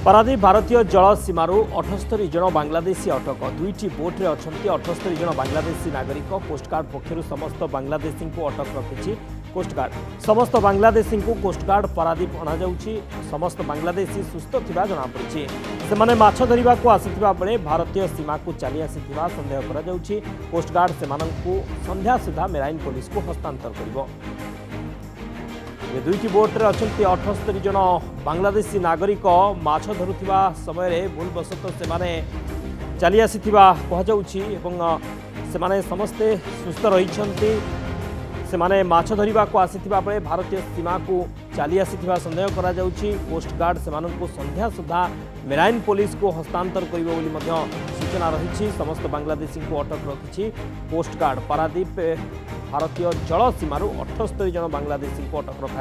पारादीप भारतीय जल सीमारू 78 जन बांग्लादेशी अटक दुईटी बोट्रे अच्छा 78 जन बांग्लादेशी नागरिक कोस्टगार्ड पक्षर समस्त बांग्लादेशी को अटक रखी कोस्टगार्ड समस्त बांग्लादेशी को कोस्टगार्ड पारादीप अणाଯାଉଛି समस्त बांग्लादेशी सुस्थ थिबा जଣାपड़ी से माछ धरिबा को आसीथिबा बेले भारतीय सीमा को चली आसीथिबा संदेह करा जाଉଛି कोस्टगार्ड सेमानंकु संध्या सुधा मेराइन पुलिस को हस्तांतर करिवो। दुईटी बोट्रे अच्छा 78 जन बांग्लादेशी नागरिक माछ धरुवा समय भूलवशत से चली आसीथिबा कहुछि एवं से समस्ते सुस्थ रही से माछ धरिबा को आसीथिबा बेले भारतीय सीमा को चली आसीथिबा संदेह करा जाଉଛି कोस्टगार्ड सेमानंकु संध्या सुधा मेराइन पुलिस को हस्तांतर करिवो बोली मध्य सूचना रही। समस्त बांग्लादेशी को अटक रखी कोस्टगार्ड पारादीप भारतीय जल सीमारू 78 जन बांग्लादेशी को अटक रखा।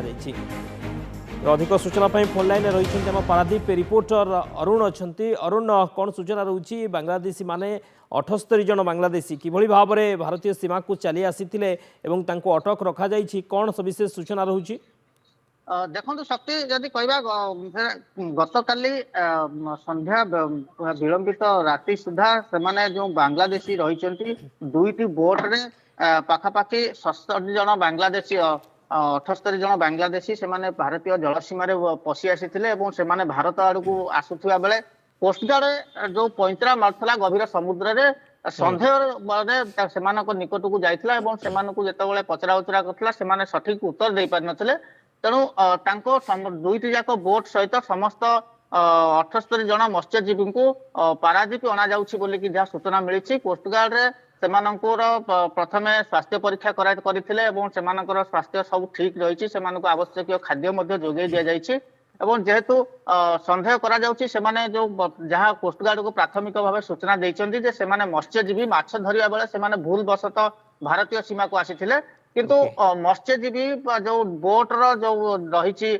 अधिक सूचना फोन लाइन रही पारादीप रिपोर्टर अरुण अच्छा। अरुण कौन सूचना रही बांग्लादेशी माने 78 जन बांग्लादेशी किभली भाव में भारतीय सीमा को चली आसी अटक रखा कौन सविशेष सूचना रही? देखो शक्ति जदि कहवा गतकाली संध्या विलंबित राति सुधा से जो बांग्लादेशी रही दुईटी बोट्रे पाखापाखि 77 जन बांग्लादेशी 78 जन बांग्लादेशी से भारतीय जलसीमार पशि आसी भारत आड़ को आसुवा बेले कोस्टगार्ड जो पैंतरा मार्ला गभीर समुद्र में सन्देह से निकट को जाइथिला एवं से पचरा उचरा करथिला सठिक उत्तर दे पारि नथिले तेणु दुईटी जाक बोट सहित समस्त 78 जन मत्स्यजीवी को पारादीप अणा जाउछि बोली कि जहाँ सूचना मिली कोस्टगार्ड रे प्रथमे स्वास्थ्य परीक्षा करथिले एवं सेमानकर स्वास्थ्य सब ठीक रही आवश्यक खाद्य जोगे दि जाइछि एवं जेहेतु संदेह करा जाउछि सेमाने जो जहाँ कोस्टगार्ड को प्राथमिक भाव सूचना देइछन्ति जे सेमाने मत्स्यजीवी माछ धरिया बेले सेमाने भूलवशत भारतीय सीमा को आसीथिले किंतु मत्स्यजीवी जो बोटर जो रही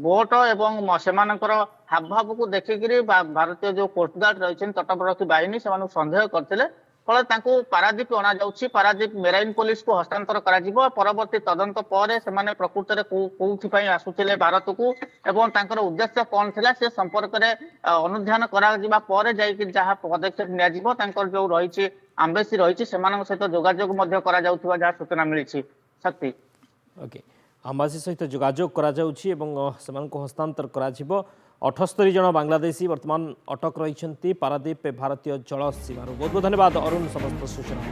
बोट एवं सेमानकर हावभाव को देखिकी भारतीय जो कोस्टगार्ड रही तटरक्षी बाहिनी से संदेह करथिले फल पारादीप अणा जाउछि पारादीप मेराइन पुलिस को हस्तांतर करा परवर्ती तदंत पर से प्रकृत कौन आसुले भारत को एवं तांकर उद्देश्य कौन थिला से संपर्क में अनुध्यान करा जहाँ पदक्षेप निया जो रही आम्बेसी रही सहित जोगाजोग जहाँ सूचना मिली। शक्ति ओके आम्बासी सहित जोगाजोग करा जाउछि एवं सेमानको हस्तांतर करा जिवो। 78 जन बांग्लादेशी वर्तमान अटक रही पारादीप भारतीय जल सीमार। बहुत बहुत धन्यवाद अरुण समस्त सूचना।